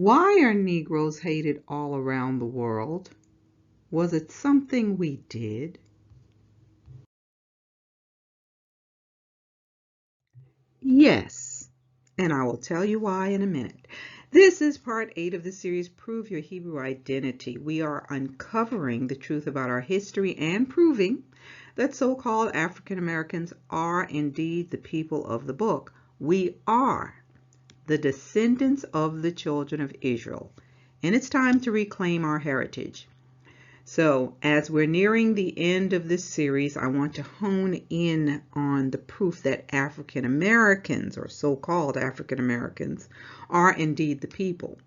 Why are Negroes hated all around the world? Was it something we did? Yes, and I will tell you why in a minute. This is part 8 of the series, Prove Your Hebrew Identity. We are uncovering the truth about our history and proving that so-called African Americans are indeed the people of the book. We are the descendants of the children of Israel, and it's time to reclaim our heritage. So as we're nearing the end of this series, I want to hone in on the proof that African Americans, or so-called African Americans, are indeed the people.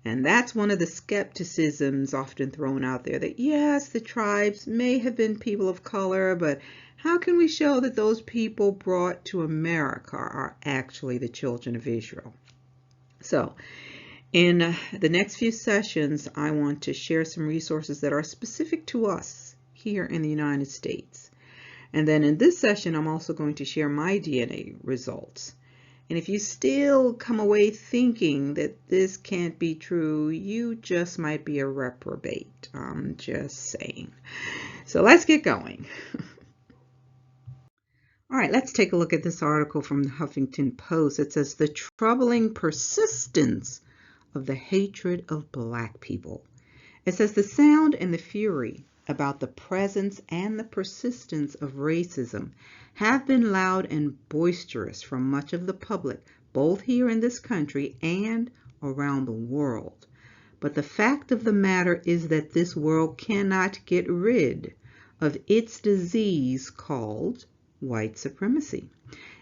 And that's one of the skepticisms often thrown out there, that yes, the tribes may have been people of color, but how can we show that those people brought to America are actually the children of Israel? So in the next few sessions, I want to share some resources that are specific to us here in the United States. And then in this session, I'm also going to share my DNA results. And if you still come away thinking that this can't be true, you just might be a reprobate. I'm just saying. So let's get going. All right, let's take a look at this article from the Huffington Post. It says, "The troubling persistence of the hatred of Black people." It says, "The sound and the fury about the presence and the persistence of racism have been loud and boisterous from much of the public, both here in this country and around the world. But the fact of the matter is that this world cannot get rid of its disease called white supremacy.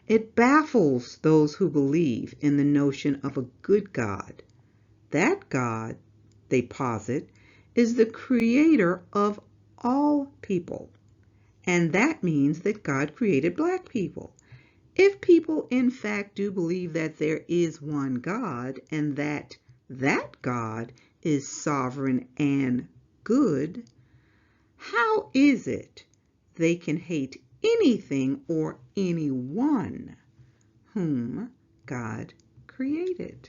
It baffles those who believe in the notion of a good God. That God, they posit, is the creator of all people. And that means that God created Black people. If people in fact do believe that there is one God and that God is sovereign and good, how is it they can hate anything or anyone whom God created?"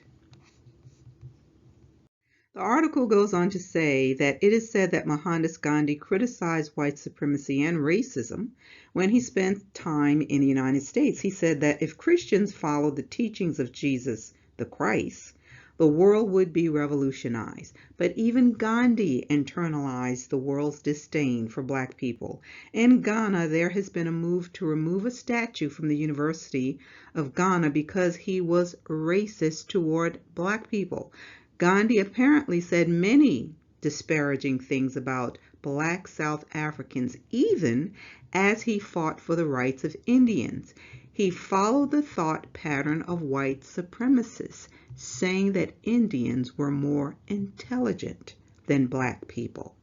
The article goes on to say that it is said that Mohandas Gandhi criticized white supremacy and racism when he spent time in the United States. He said that if Christians followed the teachings of Jesus, the Christ, the world would be revolutionized. But even Gandhi internalized the world's disdain for Black people. In Ghana, there has been a move to remove a statue from the University of Ghana because he was racist toward Black people. Gandhi apparently said many disparaging things about Black South Africans, even as he fought for the rights of Indians. He followed the thought pattern of white supremacists, saying that Indians were more intelligent than Black people.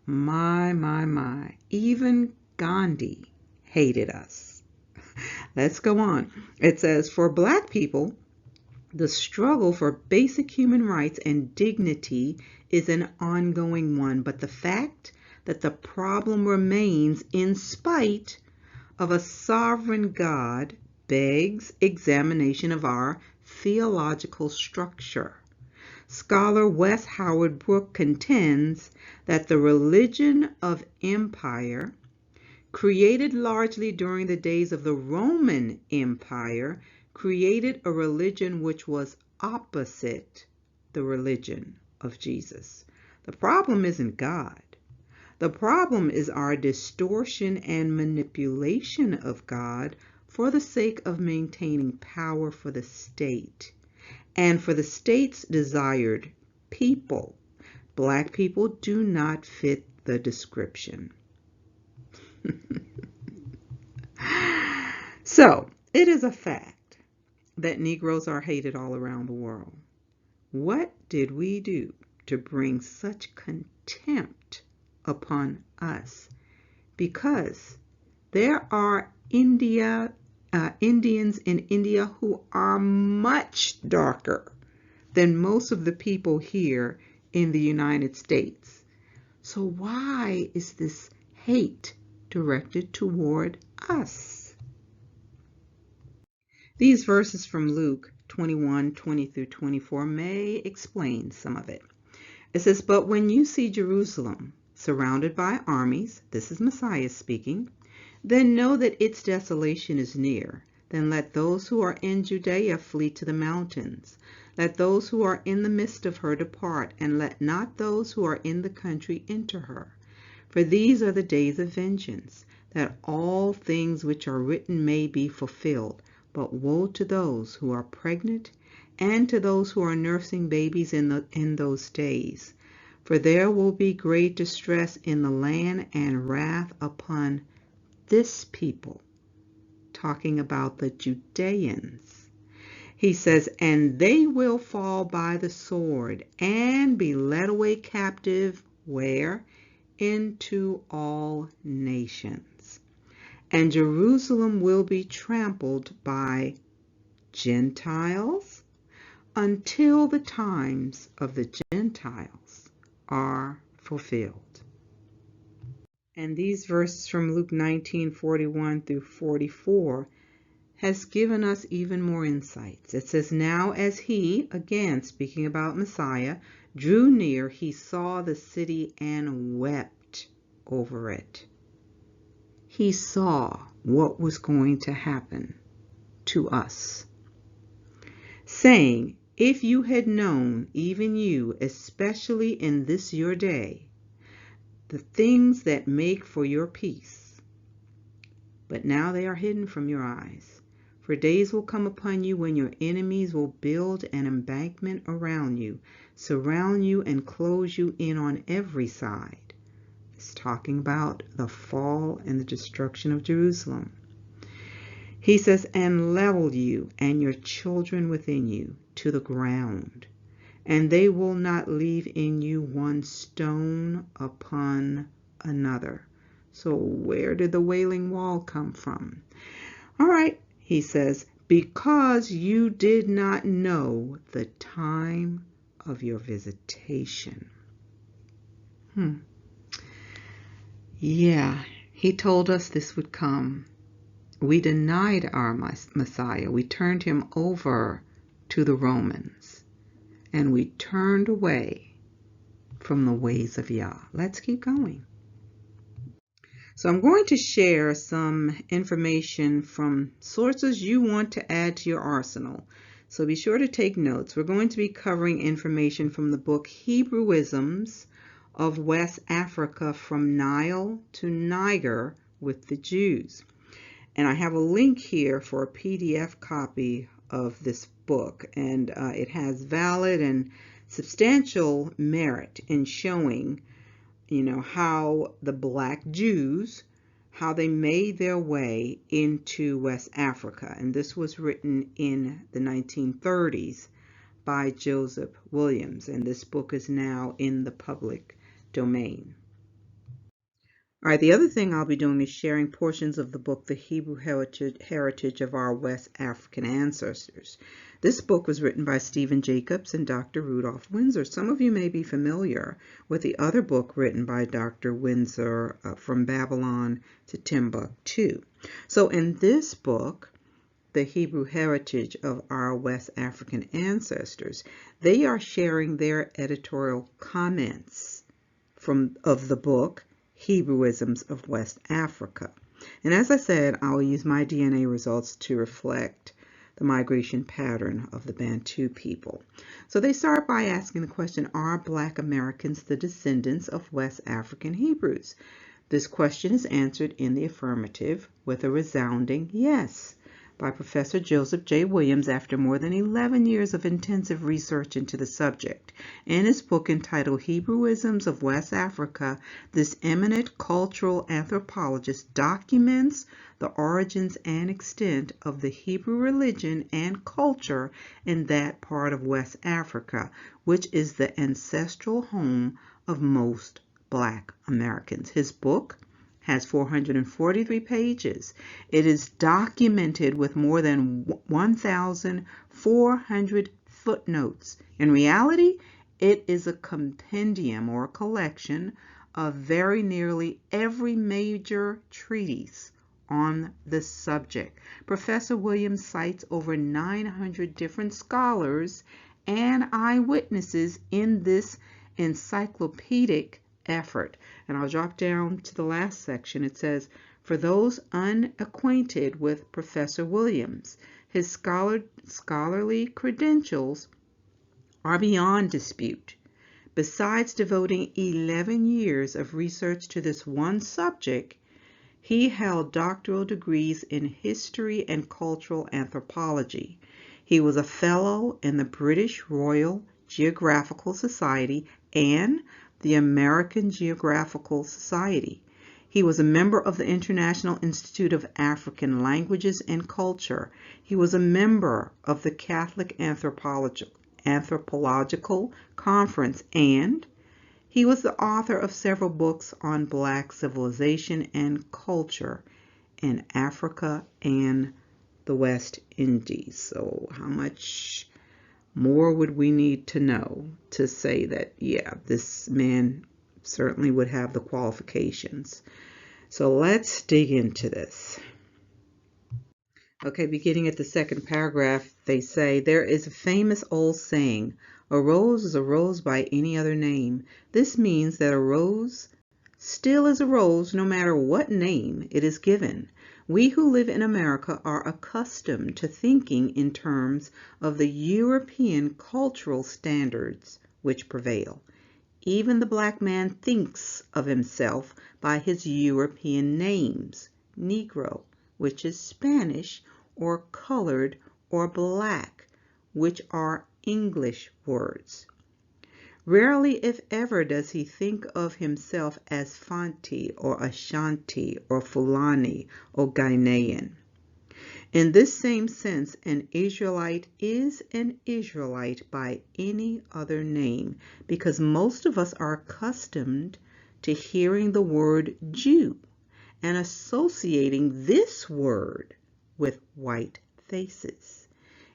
My. Even Gandhi hated us. Let's go on. It says, "For Black people, the struggle for basic human rights and dignity is an ongoing one, but the fact that the problem remains in spite of a sovereign God begs examination of our theological structure." Scholar Wes Howard Brooke contends that the religion of empire, created largely during the days of the Roman Empire, created a religion which was opposite the religion of Jesus. The problem isn't God. The problem is our distortion and manipulation of God for the sake of maintaining power for the state and for the state's desired people. Black people do not fit the description. So, it is a fact that Negroes are hated all around the world. What did we do to bring such contempt upon us? Because there are Indians in India who are much darker than most of the people here in the United States. So why is this hate directed toward us? These verses from Luke 21:20 through 24 may explain some of it. It says, "But when you see Jerusalem surrounded by armies," this is Messiah speaking, "then know that its desolation is near. Then let those who are in Judea flee to the mountains. Let those who are in the midst of her depart, and let not those who are in the country enter her. For these are the days of vengeance, that all things which are written may be fulfilled. But woe to those who are pregnant and to those who are nursing babies in those days. For there will be great distress in the land and wrath upon this people," talking about the Judeans. He says, "And they will fall by the sword and be led away captive," where? "Into all nations. And Jerusalem will be trampled by Gentiles until the times of the Gentiles are fulfilled." And these verses from Luke 19:41 through 44 has given us even more insights. It says, "Now as he," again speaking about Messiah, "drew near, he saw the city and wept over it." He saw what was going to happen to us, saying, "If you had known, even you, especially in this your day, the things that make for your peace, but now they are hidden from your eyes. For days will come upon you when your enemies will build an embankment around you, surround you, and close you in on every side." It's talking about the fall and the destruction of Jerusalem. He says, "And level you and your children within you to the ground, and they will not leave in you one stone upon another." So where did the Wailing Wall come from? All right, he says, "Because you did not know the time of your visitation." Yeah, he told us this would come. We denied our Messiah. We turned him over to the Romans, and we turned away from the ways of Yah. Let's keep going. So I'm going to share some information from sources you want to add to your arsenal. So be sure to take notes. We're going to be covering information from the book Hebrewisms of West Africa from Nile to Niger with the Jews. And I have a link here for a PDF copy of this book, and it has valid and substantial merit in showing, how the black Jews, how they made their way into West Africa. And this was written in the 1930s by Joseph Williams, and this book is now in the public domain. All right, the other thing I'll be doing is sharing portions of the book, The Hebrew Heritage of Our West African Ancestors. This book was written by Stephen Jacobs and Dr. Rudolph Windsor. Some of you may be familiar with the other book written by Dr. Windsor, From Babylon to Timbuktu. So in this book, The Hebrew Heritage of Our West African Ancestors, they are sharing their editorial comments of the book, Hebrewisms of West Africa. And as I said, I will use my DNA results to reflect the migration pattern of the Bantu people. So they start by asking the question, are Black Americans the descendants of West African Hebrews? This question is answered in the affirmative with a resounding yes by Professor Joseph J. Williams after more than 11 years of intensive research into the subject. In his book entitled Hebrewisms of West Africa, this eminent cultural anthropologist documents the origins and extent of the Hebrew religion and culture in that part of West Africa, which is the ancestral home of most Black Americans. His book has 443 pages. It is documented with more than 1,400 footnotes. In reality, it is a compendium or a collection of very nearly every major treatise on the subject. Professor Williams cites over 900 different scholars and eyewitnesses in this encyclopedic effort. And I'll drop down to the last section. It says, for those unacquainted with Professor Williams, his scholarly credentials are beyond dispute. Besides devoting 11 years of research to this one subject, he held doctoral degrees in history and cultural anthropology. He was a fellow in the British Royal Geographical Society and the American Geographical Society. He was a member of the International Institute of African Languages and Culture. He was a member of the Catholic Anthropological Conference, and he was the author of several books on Black civilization and culture in Africa and the West Indies. So how much more would we need to know to say that, yeah, this man certainly would have the qualifications? So let's dig into this. Okay, beginning at the second paragraph, they say, there is a famous old saying, a rose is a rose by any other name. This means that a rose still is a rose no matter what name it is given. We who live in America are accustomed to thinking in terms of the European cultural standards which prevail. Even the black man thinks of himself by his European names, Negro, which is Spanish, or colored, or black, which are English words. Rarely, if ever, does he think of himself as Fanti, or Ashanti, or Fulani, or Ghanaian. In this same sense, an Israelite is an Israelite by any other name, because most of us are accustomed to hearing the word Jew and associating this word with white faces.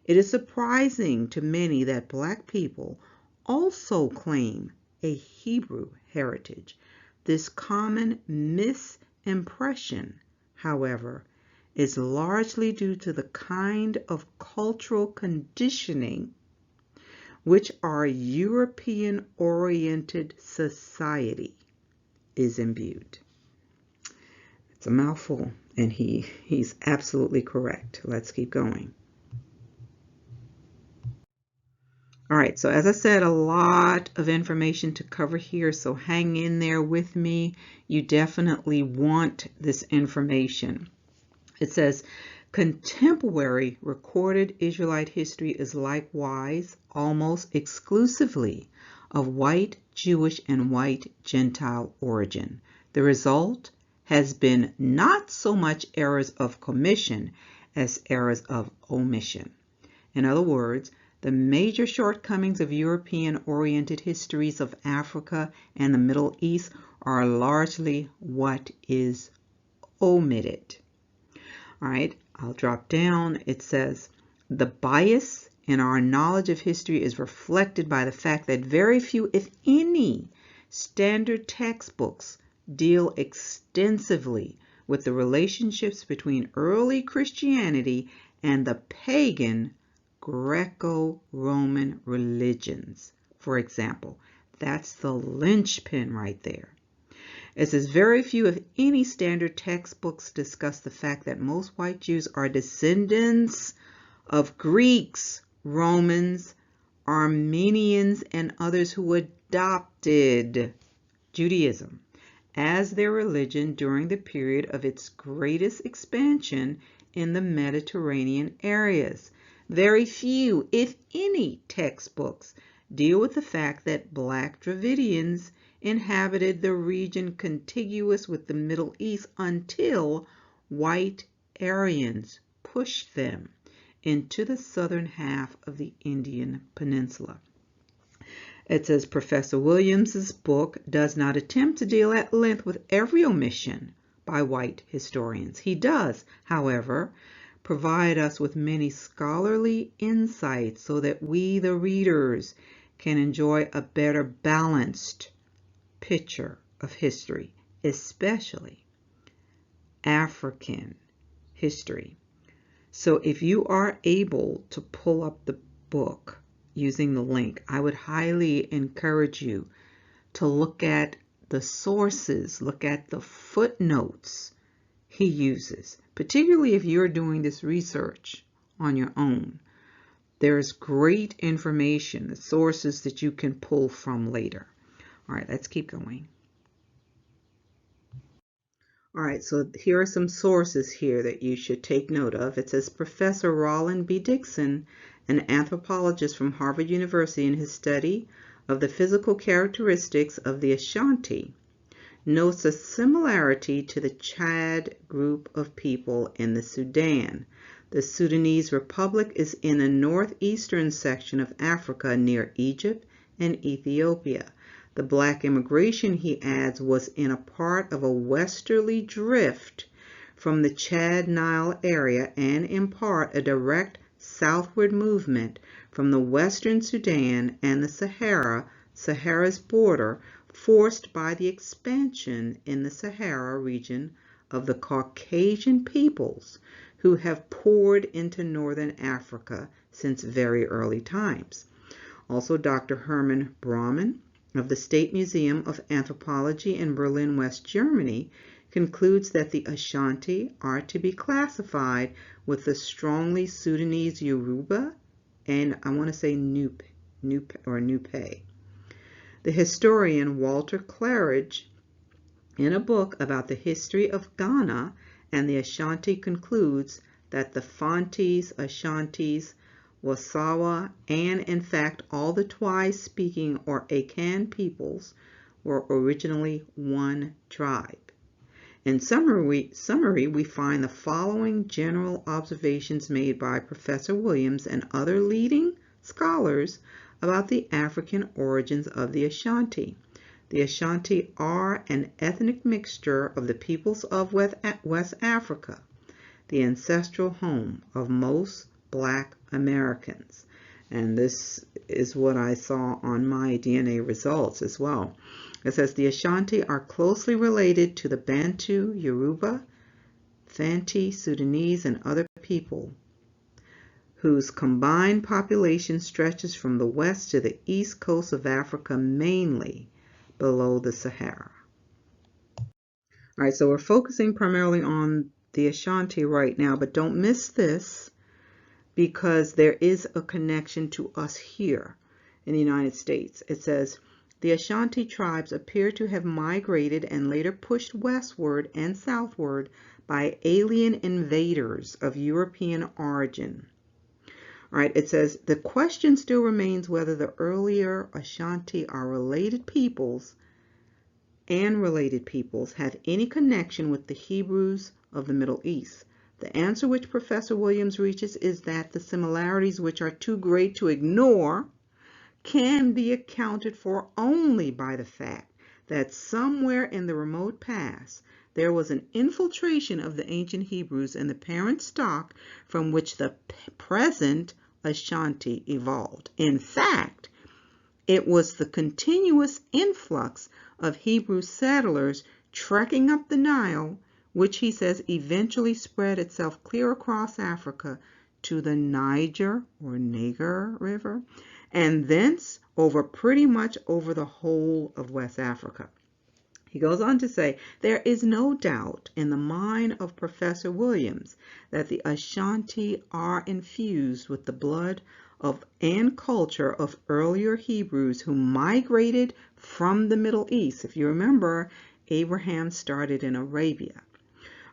It is surprising to many that black people also claim a Hebrew heritage. This common misimpression, however, is largely due to the kind of cultural conditioning which our European-oriented society is imbued. It's a mouthful, and he's absolutely correct. Let's keep going. All right, so as I said, a lot of information to cover here, so hang in there with me. You definitely want this information. It says, contemporary recorded Israelite history is likewise almost exclusively of white Jewish and white Gentile origin. The result has been not so much errors of commission as errors of omission. In other words, the major shortcomings of European-oriented histories of Africa and the Middle East are largely what is omitted. All right, I'll drop down. It says, the bias in our knowledge of history is reflected by the fact that very few, if any, standard textbooks deal extensively with the relationships between early Christianity and the pagan Greco-Roman religions. For example, that's the linchpin right there. It says very few, if any, standard textbooks discuss the fact that most white Jews are descendants of Greeks, Romans, Armenians, and others who adopted Judaism as their religion during the period of its greatest expansion in the Mediterranean areas. Very few, if any, textbooks deal with the fact that black Dravidians inhabited the region contiguous with the Middle East until white Aryans pushed them into the southern half of the Indian Peninsula. It says Professor Williams's book does not attempt to deal at length with every omission by white historians. He does, however, provide us with many scholarly insights so that we, the readers, can enjoy a better balanced picture of history, especially African history. So if you are able to pull up the book using the link, I would highly encourage you to look at the sources, look at the footnotes he uses, particularly if you're doing this research on your own. There's great information, the sources that you can pull from later. All right, let's keep going. All right, so here are some sources here that you should take note of. It says Professor Roland B. Dixon, an anthropologist from Harvard University, in his study of the physical characteristics of the Ashanti, notes a similarity to the Chad group of people in the Sudan. The Sudanese Republic is in the northeastern section of Africa near Egypt and Ethiopia. The black immigration, he adds, was in a part of a westerly drift from the Chad-Nile area and in part a direct southward movement from the western Sudan and the Sahara's border, forced by the expansion in the Sahara region of the Caucasian peoples who have poured into northern Africa since very early times. Also, Dr. Hermann Braumann of the State Museum of Anthropology in Berlin, West Germany, concludes that the Ashanti are to be classified with the strongly Sudanese Yoruba and I want to say Nupe. The historian Walter Claridge, in a book about the history of Ghana and the Ashanti, concludes that the Fantis, Ashantis, Wasawa, and in fact all the Twi-speaking or Akan peoples were originally one tribe. In summary, we find the following general observations made by Professor Williams and other leading scholars about the African origins of the Ashanti. The Ashanti are an ethnic mixture of the peoples of West Africa, the ancestral home of most Black Americans. And this is what I saw on my DNA results as well. It says the Ashanti are closely related to the Bantu, Yoruba, Fanti, Sudanese, and other people whose combined population stretches from the west to the east coast of Africa, mainly below the Sahara. All right, so we're focusing primarily on the Ashanti right now, but don't miss this because there is a connection to us here in the United States. It says, the Ashanti tribes appear to have migrated and later pushed westward and southward by alien invaders of European origin. All right, it says, the question still remains whether the earlier Ashanti are related peoples have any connection with the Hebrews of the Middle East. The answer which Professor Williams reaches is that the similarities, which are too great to ignore, can be accounted for only by the fact that somewhere in the remote past there was an infiltration of the ancient Hebrews in the parent stock from which the present Ashanti evolved. In fact, it was the continuous influx of Hebrew settlers trekking up the Nile, which he says eventually spread itself clear across Africa to the Niger River, and thence pretty much over the whole of West Africa. He goes on to say, there is no doubt in the mind of Professor Williams that the Ashanti are infused with the blood and culture of earlier Hebrews who migrated from the Middle East. If you remember, Abraham started in Arabia.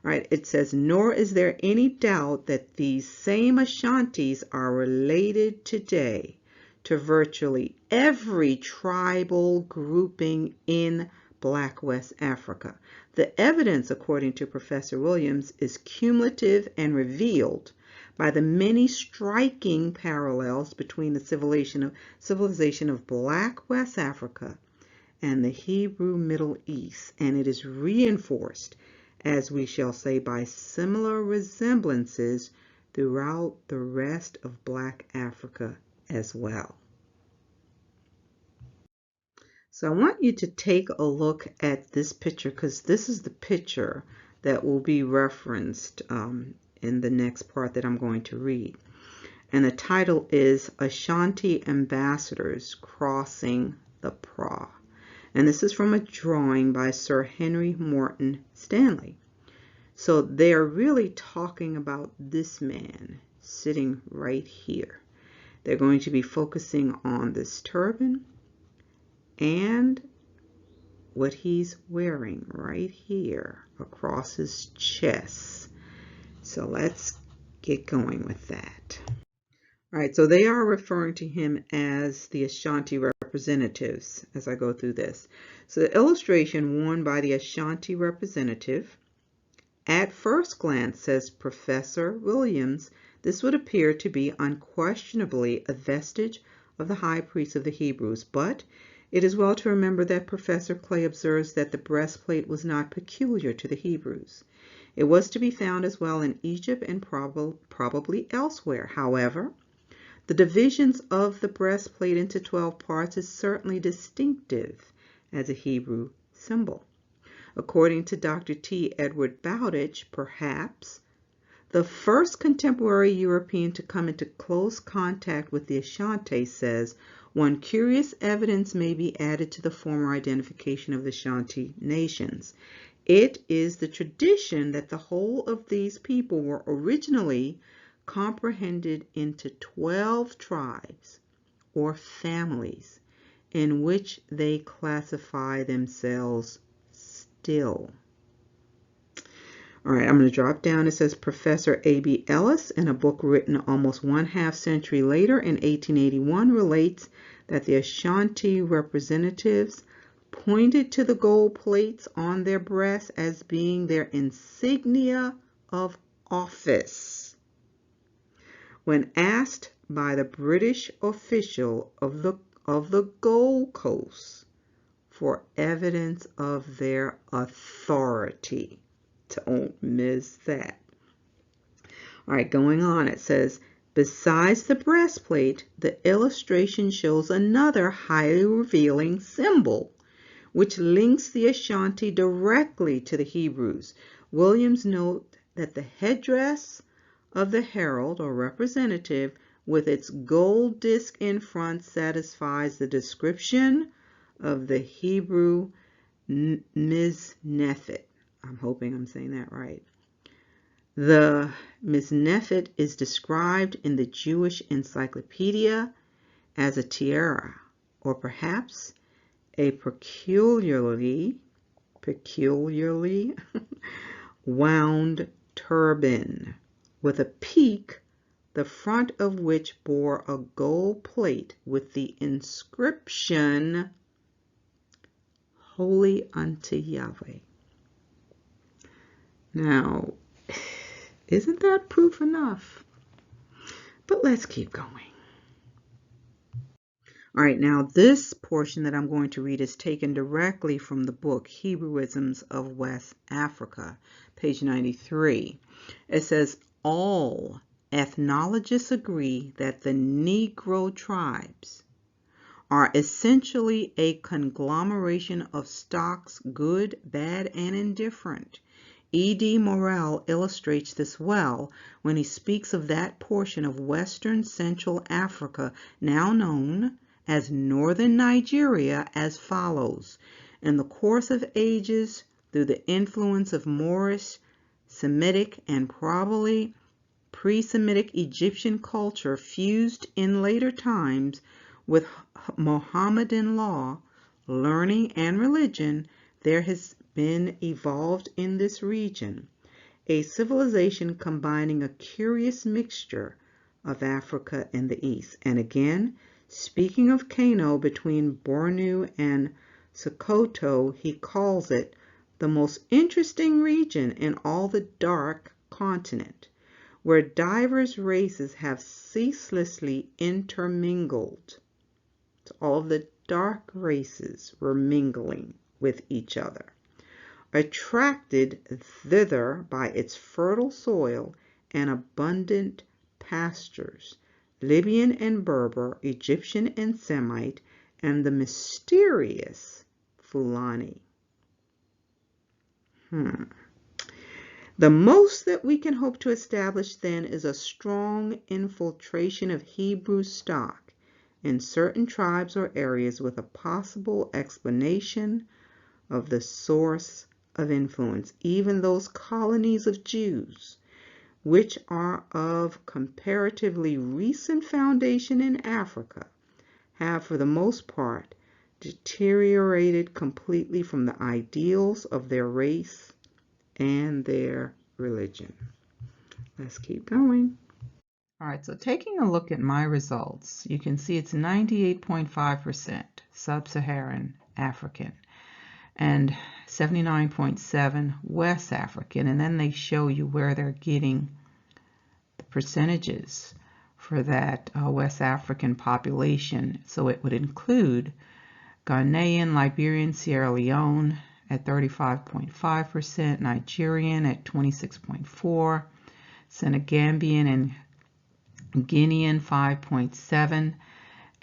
All right, it says, nor is there any doubt that these same Ashantis are related today to virtually every tribal grouping in Black West Africa. The evidence, according to Professor Williams, is cumulative and revealed by the many striking parallels between the civilization of Black West Africa and the Hebrew Middle East, and it is reinforced, as we shall say, by similar resemblances throughout the rest of Black Africa as well. So I want you to take a look at this picture because this is the picture that will be referenced in the next part that I'm going to read. And the title is Ashanti Ambassadors Crossing the Pra. And this is from a drawing by Sir Henry Morton Stanley. So they're really talking about this man sitting right here. They're going to be focusing on this turban and what he's wearing right here across his chest. So let's get going with that. All right, so they are referring to him as the Ashanti representatives as I go through this. So the illustration worn by the Ashanti representative, at first glance, says Professor Williams, this would appear to be unquestionably a vestige of the high priest of the Hebrews, but it is well to remember that Professor Clay observes that the breastplate was not peculiar to the Hebrews. It was to be found as well in Egypt and probably elsewhere. However, the divisions of the breastplate into 12 parts is certainly distinctive as a Hebrew symbol. According to Dr. T. Edward Bowditch, perhaps the first contemporary European to come into close contact with the Ashanti, says, one curious evidence may be added to the former identification of the Ashanti nations. It is the tradition that the whole of these people were originally comprehended into 12 tribes or families in which they classify themselves still. All right, I'm going to drop down. It says Professor A.B. Ellis, in a book written almost 1/2 century later in 1881, relates that the Ashanti representatives pointed to the gold plates on their breasts as being their insignia of office. When asked by the British official of the Gold Coast for evidence of their authority, don't miss that. All right, going on, it says, besides the breastplate, the illustration shows another highly revealing symbol, which links the Ashanti directly to the Hebrews. Williams notes that the headdress of the herald or representative with its gold disc in front satisfies the description of the Hebrew Miznephet. I'm hoping I'm saying that right. The Miznephet is described in the Jewish Encyclopedia as a tiara, or perhaps a peculiarly wound turban with a peak, the front of which bore a gold plate with the inscription, Holy unto Yahweh. Now, isn't that proof enough? But let's keep going. All right, now this portion that I'm going to read is taken directly from the book Hebrewisms of West Africa, page 93. It says, all ethnologists agree that the Negro tribes are essentially a conglomeration of stocks, good, bad, and indifferent. E.D. Morel illustrates this well when he speaks of that portion of Western Central Africa now known as Northern Nigeria as follows. In the course of ages, through the influence of Moorish, Semitic, and probably pre-Semitic Egyptian culture fused in later times with Mohammedan law, learning, and religion, there has been evolved in this region a civilization combining a curious mixture of Africa and the East. And again, speaking of Kano between Bornu and Sokoto, he calls it the most interesting region in all the dark continent, where diverse races have ceaselessly intermingled. So all of the dark races were mingling with each other. Attracted thither by its fertile soil and abundant pastures, Libyan and Berber, Egyptian and Semite, and the mysterious Fulani. The most that we can hope to establish then is a strong infiltration of Hebrew stock in certain tribes or areas with a possible explanation of the source of influence. Even those colonies of Jews, which are of comparatively recent foundation in Africa, have for the most part deteriorated completely from the ideals of their race and their religion. Let's keep going. All right, so taking a look at my results, you can see it's 98.5% sub-Saharan African and 79.7% West African, and then they show you where they're getting the percentages for that West African population. So it would include Ghanaian, Liberian, Sierra Leone at 35.5%, Nigerian at 26.4%, Senegambian and Guinean 5.7%,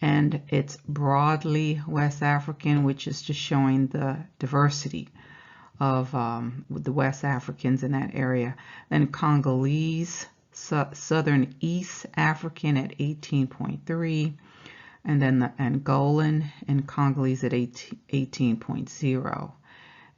and it's broadly West African, which is just showing the diversity of the West Africans in that area. Then Congolese, Southern East African at 18.3%, and then the Angolan and Congolese at 18.0%.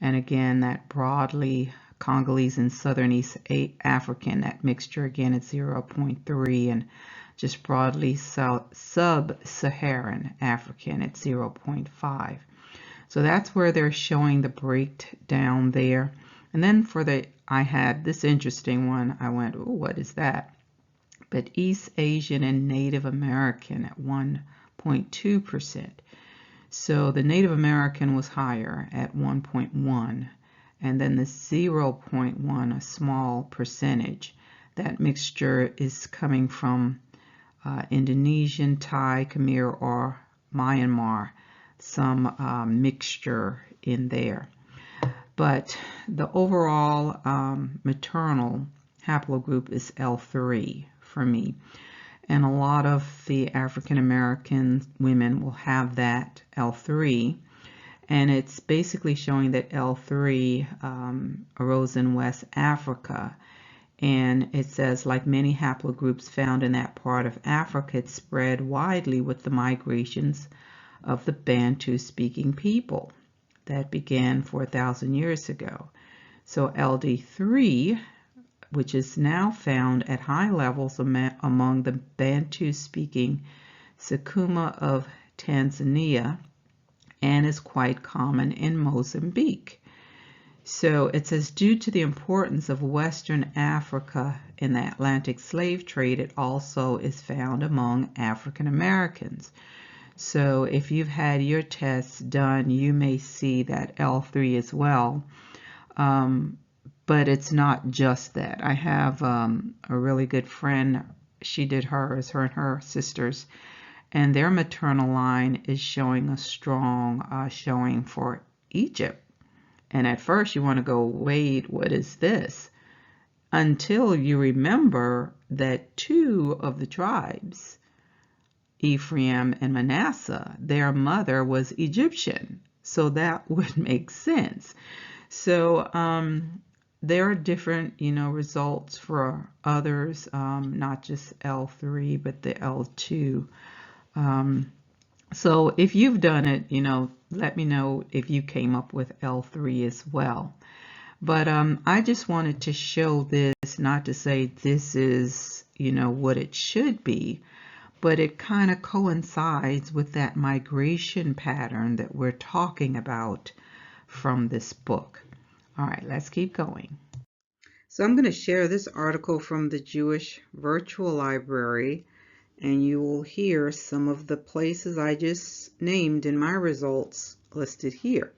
And again, that broadly Congolese and Southern East African, that mixture again at 0.3%, and just broadly sub-Saharan African at 0.5%. So that's where they're showing the breakdown there. And then I had this interesting one. I went, oh, what is that? But East Asian and Native American at 1.2%. So the Native American was higher at 1.1%, and then the 0.1%, a small percentage. That mixture is coming from Indonesian, Thai, Khmer, or Myanmar, some mixture in there. But the overall maternal haplogroup is L3 for me. And a lot of the African American women will have that L3. And it's basically showing that L3 arose in West Africa. And it says, like many haplogroups found in that part of Africa, it spread widely with the migrations of the Bantu-speaking people that began 4,000 years ago. So LD3, which is now found at high levels among the Bantu-speaking Sakuma of Tanzania, and is quite common in Mozambique. So it says, due to the importance of Western Africa in the Atlantic slave trade, it also is found among African Americans. So if you've had your tests done, you may see that L3 as well. But it's not just that. I have a really good friend. She did hers, her and her sisters, and their maternal line is showing a strong showing for Egypt. And at first you want to go, wait, what is this? Until you remember that two of the tribes, Ephraim and Manasseh, their mother was Egyptian. So that would make sense. So there are different, results for others, not just L3, but the L2. So if you've done it, let me know if you came up with L3 as well. But I just wanted to show this, not to say this is, what it should be, but it kind of coincides with that migration pattern that we're talking about from this book. All right, let's keep going. So I'm going to share this article from the Jewish Virtual Library, and you will hear some of the places I just named in my results listed here.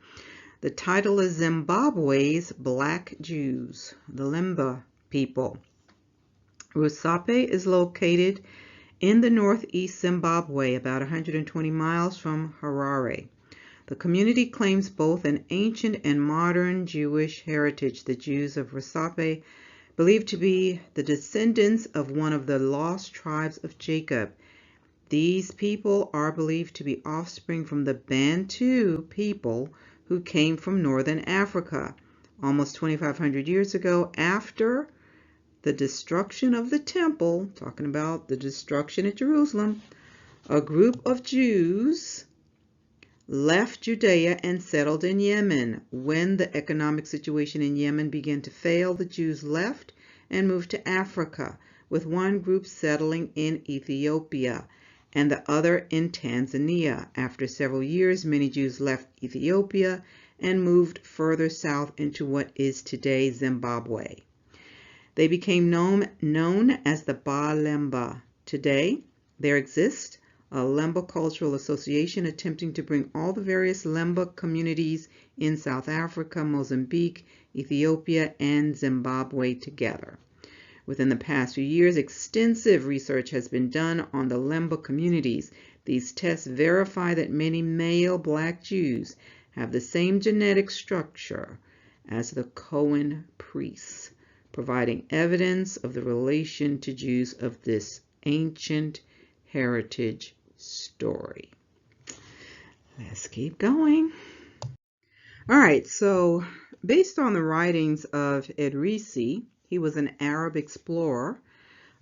The title is Zimbabwe's Black Jews, the Limba people. Rusape is located in the northeast Zimbabwe, about 120 miles from Harare. The community claims both an ancient and modern Jewish heritage. The Jews of Rusape, believed to be the descendants of one of the lost tribes of Jacob. These people are believed to be offspring from the Bantu people who came from northern Africa. almost 2,500 years ago, after the destruction of the temple, talking about the destruction at Jerusalem, a group of Jews left Judea and settled in Yemen. When the economic situation in Yemen began to fail, the Jews left and moved to Africa, with one group settling in Ethiopia and the other in Tanzania. After several years, many Jews left Ethiopia and moved further south into what is today Zimbabwe. They became known as the Balemba. Today, there exists a Lemba Cultural Association attempting to bring all the various Lemba communities in South Africa, Mozambique, Ethiopia, and Zimbabwe together. Within the past few years, extensive research has been done on the Lemba communities. These tests verify that many male black Jews have the same genetic structure as the Cohen priests, providing evidence of the relation to Jews of this ancient heritage story. Let's keep going. All right, so based on the writings of Idrisi, he was an Arab explorer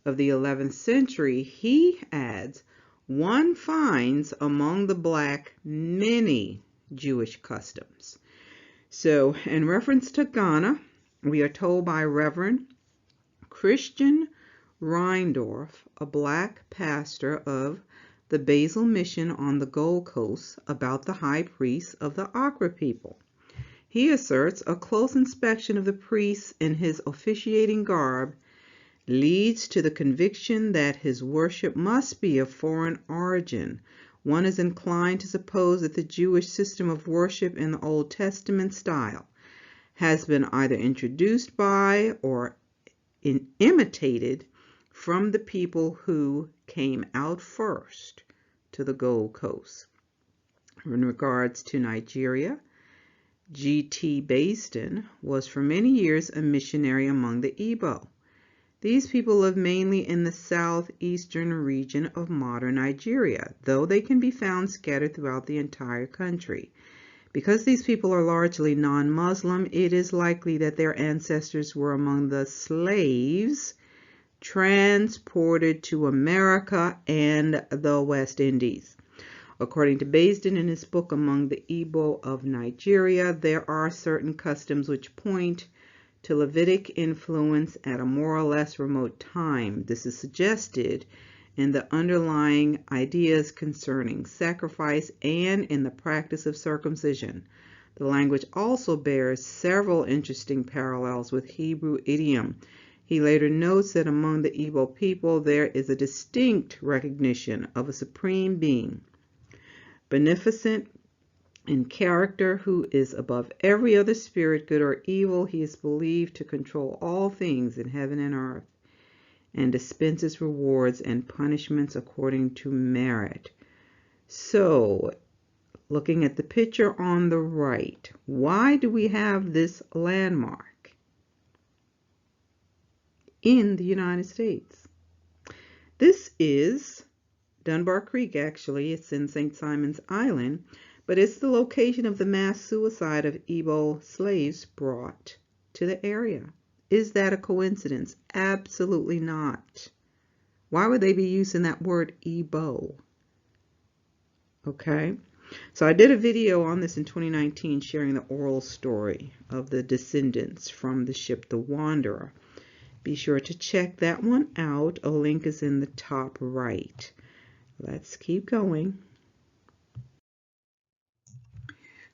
of the 11th century. He adds, one finds among the black many Jewish customs. So in reference to Ghana, we are told by Reverend Christian Reindorf, a black pastor of the Basil Mission on the Gold Coast, about the high priest of the Accra people. He asserts a close inspection of the priest in his officiating garb leads to the conviction that his worship must be of foreign origin. One is inclined to suppose that the Jewish system of worship in the Old Testament style has been either introduced by or imitated from the people who came out first to the Gold Coast. In regards to Nigeria, G.T. Basden was for many years a missionary among the Igbo. These people live mainly in the southeastern region of modern Nigeria, though they can be found scattered throughout the entire country. Because these people are largely non-Muslim, it is likely that their ancestors were among the slaves transported to America and the West Indies. According to Basden in his book Among the Igbo of Nigeria, there are certain customs which point to Levitic influence at a more or less remote time. This is suggested in the underlying ideas concerning sacrifice and in the practice of circumcision. The language also bears several interesting parallels with Hebrew idiom. He later notes that among the Igbo people there is a distinct recognition of a supreme being, beneficent in character, who is above every other spirit, good or evil. He is believed to control all things in heaven and earth and dispenses rewards and punishments according to merit. So, looking at the picture on the right, why do we have this landmark in the United States? This is Dunbar Creek, actually. It's in St. Simon's Island, but it's the location of the mass suicide of Igbo slaves brought to the area. Is that a coincidence? Absolutely not. Why would they be using that word Igbo? Okay, so I did a video on this in 2019 sharing the oral story of the descendants from the ship the Wanderer. Be sure to check that one out. A link is in the top right. Let's keep going.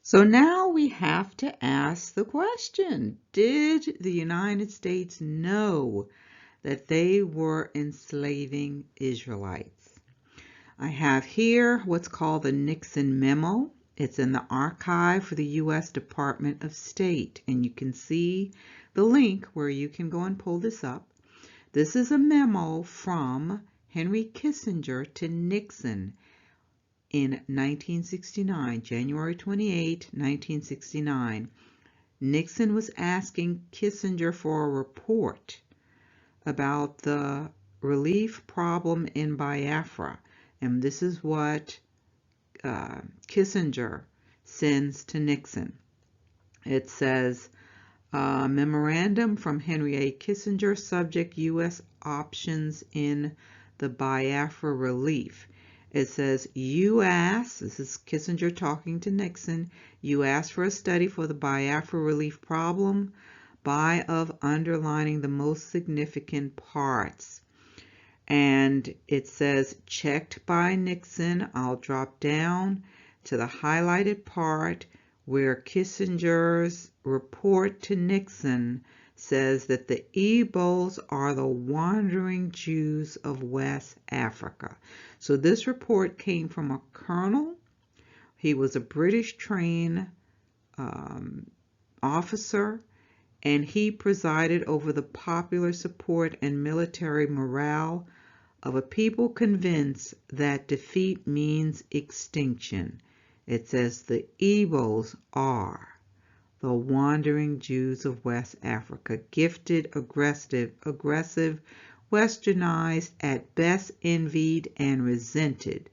So now we have to ask the question, did the United States know that they were enslaving Israelites? I have here what's called the Nixon Memo. It's in the archive for the U.S. Department of State, and you can see the link where you can go and pull this up. This is a memo from Henry Kissinger to Nixon in 1969, January 28, 1969. Nixon was asking Kissinger for a report about the relief problem in Biafra, and this is what Kissinger sends to Nixon. It says, Memorandum from Henry A. Kissinger, subject U.S. options in the Biafra relief. It says, you asked, this is Kissinger talking to Nixon, you asked for a study for the Biafra relief problem by of underlining the most significant parts. And it says, checked by Nixon. I'll drop down to the highlighted part where Kissinger's report to Nixon says that the Igbos are the wandering Jews of West Africa. So this report came from a colonel. He was a British trained officer, and he presided over the popular support and military morale of a people convinced that defeat means extinction. It says the Igbos are the wandering Jews of West Africa, gifted, aggressive, westernized, at best envied and resented,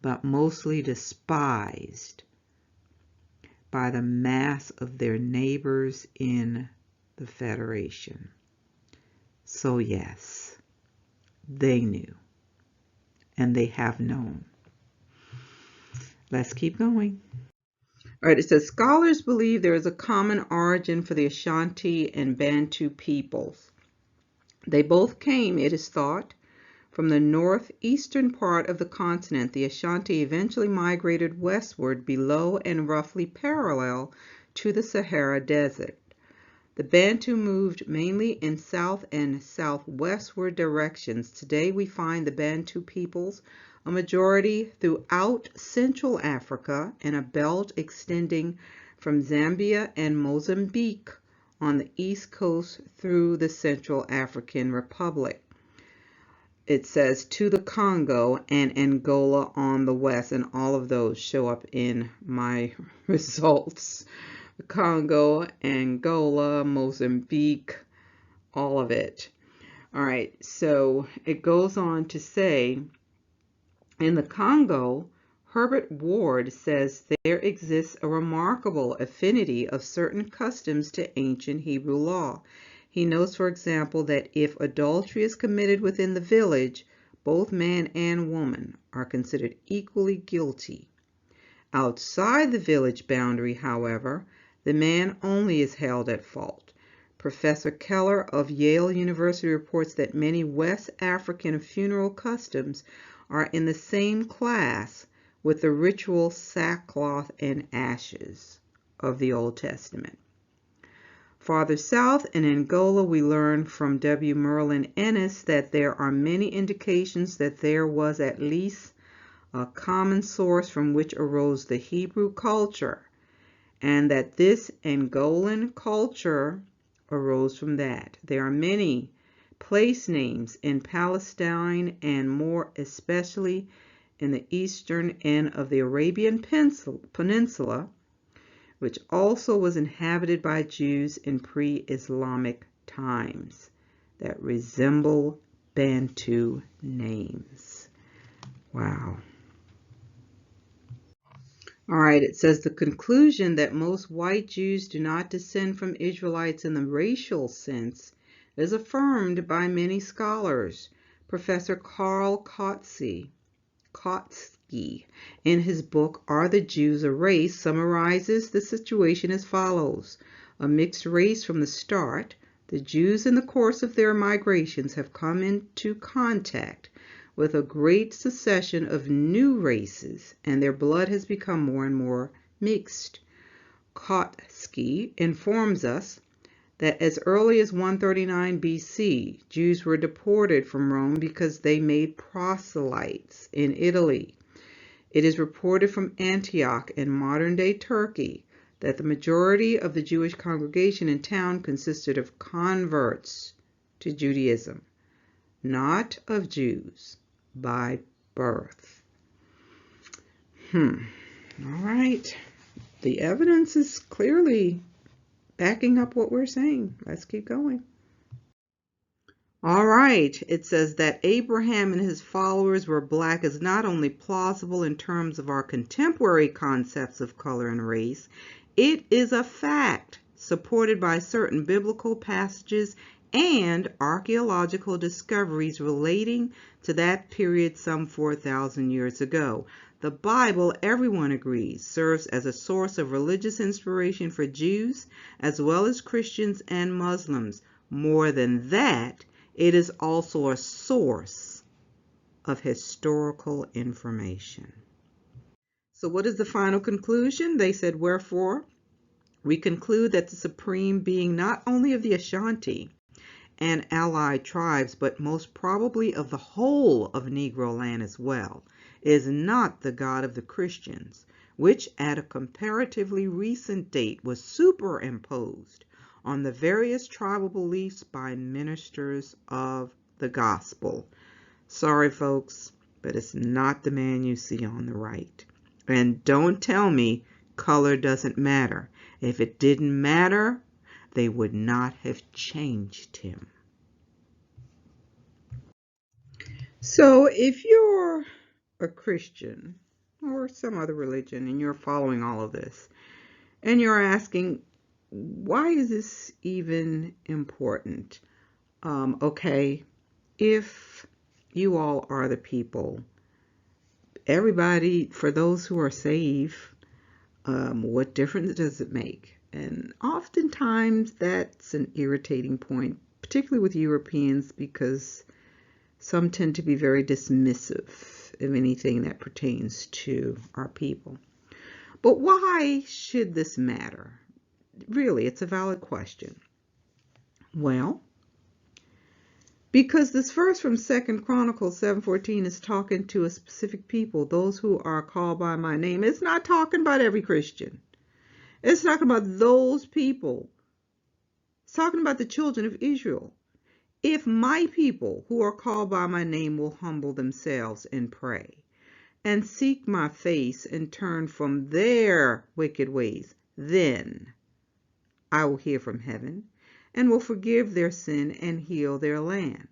but mostly despised by the mass of their neighbors in the Federation. So yes, they knew, and they have known. Let's keep going. All right, it says, scholars believe there is a common origin for the Ashanti and Bantu peoples. They both came, it is thought, from the northeastern part of the continent. The Ashanti eventually migrated westward below and roughly parallel to the Sahara Desert. The Bantu moved mainly in south and southwestward directions. Today we find the Bantu peoples a majority throughout Central Africa and a belt extending from Zambia and Mozambique on the east coast through the Central African Republic. It says to the Congo and Angola on the west, and all of those show up in my results. The Congo, Angola, Mozambique, all of it. All right, so it goes on to say, in the Congo, Herbert Ward says there exists a remarkable affinity of certain customs to ancient Hebrew law. He notes, for example, that if adultery is committed within the village, both man and woman are considered equally guilty. Outside the village boundary, however, the man only is held at fault. Professor Keller of Yale University reports that many West African funeral customs are in the same class with the ritual sackcloth and ashes of the Old Testament. Farther south in Angola, we learn from W. Merlin Ennis that there are many indications that there was at least a common source from which arose the Hebrew culture, and that this Angolan culture arose from that. There are many place names in Palestine, and more especially in the eastern end of the Arabian Peninsula, which also was inhabited by Jews in pre-Islamic times, that resemble Bantu names. Wow. All right, it says the conclusion that most white Jews do not descend from Israelites in the racial sense is affirmed by many scholars. Professor Karl Kotsky, in his book, Are the Jews a Race?, summarizes the situation as follows. A mixed race from the start, the Jews in the course of their migrations have come into contact with a great succession of new races, and their blood has become more and more mixed. Kotsky informs us that as early as 139 BC, Jews were deported from Rome because they made proselytes in Italy. It is reported from Antioch in modern-day Turkey that the majority of the Jewish congregation in town consisted of converts to Judaism, not of Jews by birth. All right. The evidence is clearly backing up what we're saying. Let's keep going. All right. It says that Abraham and his followers were black is not only plausible in terms of our contemporary concepts of color and race, it is a fact supported by certain biblical passages and archaeological discoveries relating to that period some 4,000 years ago. The Bible, everyone agrees, serves as a source of religious inspiration for Jews as well as Christians and Muslims. More than that, it is also a source of historical information. So what is the final conclusion? They said, wherefore, we conclude that the supreme being not only of the Ashanti and allied tribes, but most probably of the whole of Negro land as well, is not the God of the Christians, which at a comparatively recent date was superimposed on the various tribal beliefs by ministers of the gospel. Sorry, folks, but it's not the man you see on the right. And don't tell me color doesn't matter. If it didn't matter, they would not have changed him. So if you're a Christian or some other religion and you're following all of this and you're asking, why is this even important? Okay, if you all are the people, everybody, for those who are saved, what difference does it make? And oftentimes that's an irritating point, particularly with Europeans, because some tend to be very dismissive of anything that pertains to our people. But why should this matter? Really, it's a valid question. Well, because this verse from 2 Chronicles 7:14 is talking to a specific people, those who are called by my name. It's not talking about every Christian. It's talking about those people. It's talking about the children of Israel. If my people who are called by my name will humble themselves and pray and seek my face and turn from their wicked ways, then I will hear from heaven and will forgive their sin and heal their land.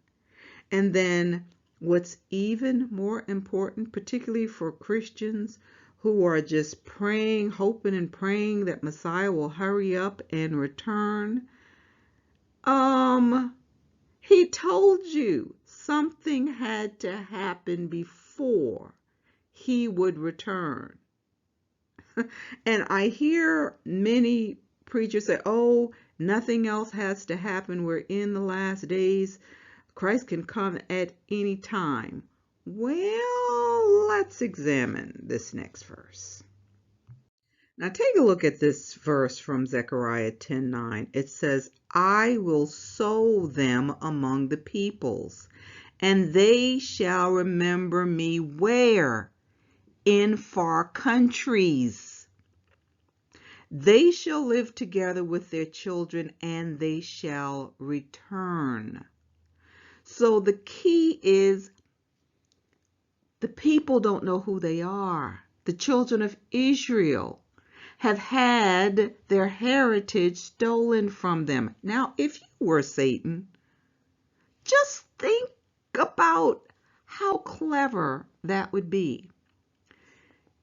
And then what's even more important, particularly for Christians who are just praying, hoping and praying that Messiah will hurry up and return, he told you something had to happen before he would return. And I hear many preachers say, oh, nothing else has to happen. We're in the last days. Christ can come at any time. Well, let's examine this next verse. Now take a look at this verse from Zechariah 10:9. It says, I will sow them among the peoples, and they shall remember me where? In far countries. They shall live together with their children, and they shall return. So the key is the people don't know who they are. The children of Israel have had their heritage stolen from them. Now, if you were Satan, just think about how clever that would be.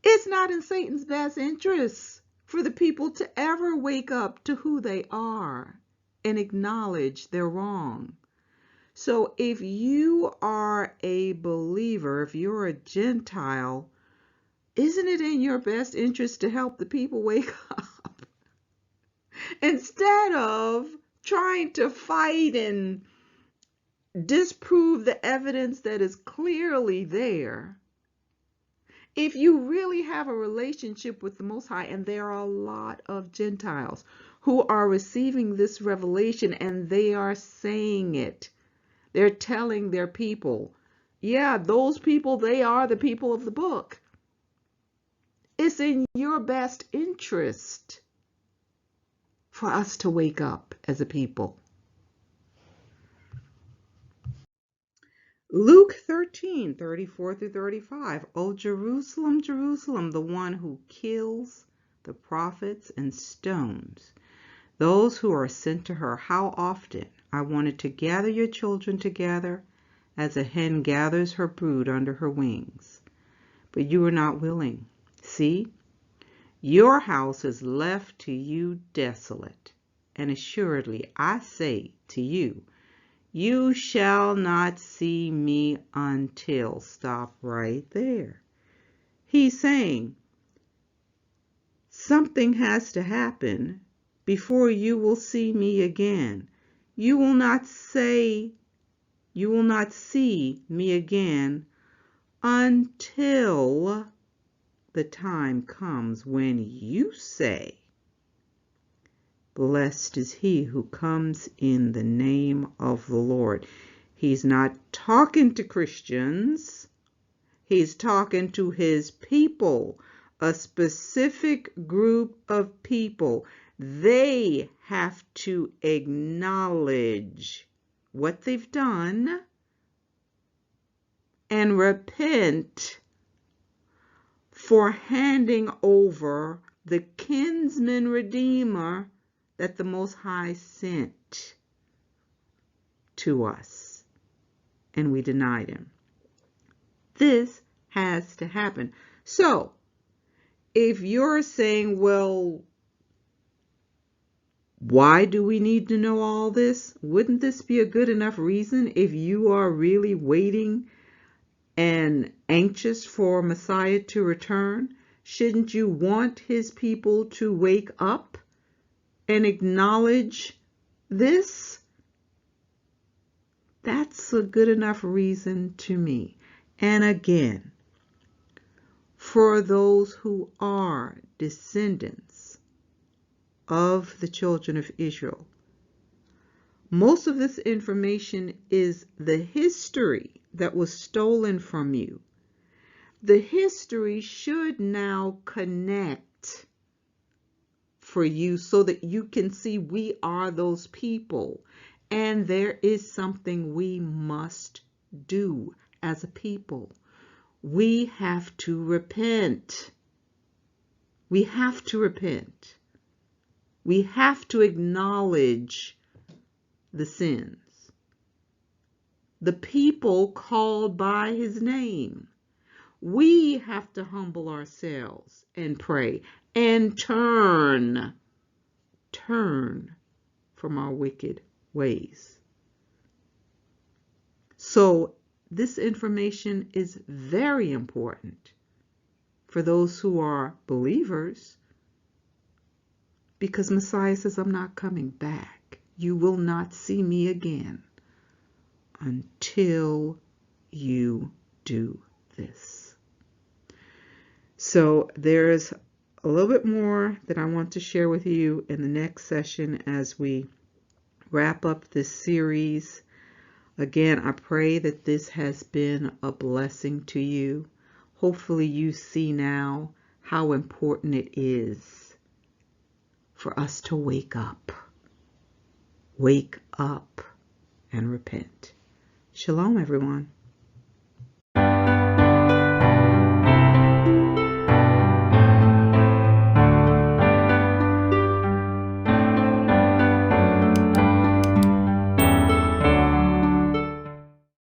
It's not in Satan's best interest for the people to ever wake up to who they are and acknowledge they're wrong. So if you are a believer, if you're a Gentile, isn't it in your best interest to help the people wake up? Instead of trying to fight and disprove the evidence that is clearly there. If you really have a relationship with the Most High, and there are a lot of Gentiles who are receiving this revelation and they are saying it. They're telling their people, yeah, those people, they are the people of the book. It's in your best interest for us to wake up as a people. Luke 13:34-35. O Jerusalem, Jerusalem, the one who kills the prophets and stones those who are sent to her. How often I wanted to gather your children together as a hen gathers her brood under her wings, but you were not willing. See, your house is left to you desolate. and assuredly I say to you, you shall not see me until. Stop right there. He's saying something has to happen before you will see me again. You will not see me again until the time comes when you say, blessed is he who comes in the name of the Lord. He's not talking to Christians. He's talking to his people, a specific group of people. They have to acknowledge what they've done and repent for handing over the kinsman redeemer that the Most High sent to us, and we denied him. This has to happen. So, if you're saying, well, why do we need to know all this? Wouldn't this be a good enough reason if you are really waiting and anxious for Messiah to return? Shouldn't you want his people to wake up and acknowledge this? That's a good enough reason to me. And again, for those who are descendants of the children of Israel, most of this information is the history that was stolen from you. The history should now connect for you so that you can see we are those people. And there is something we must do as a people. We have to repent. We have to repent. We have to acknowledge the sins. The people called by his name. We have to humble ourselves and pray and turn from our wicked ways. So this information is very important for those who are believers, because Messiah says, I'm not coming back. You will not see me again until you do this. So there's a little bit more that I want to share with you in the next session as we wrap up this series. Again, I pray that this has been a blessing to you. Hopefully you see now how important it is for us to wake up and repent. Shalom, everyone.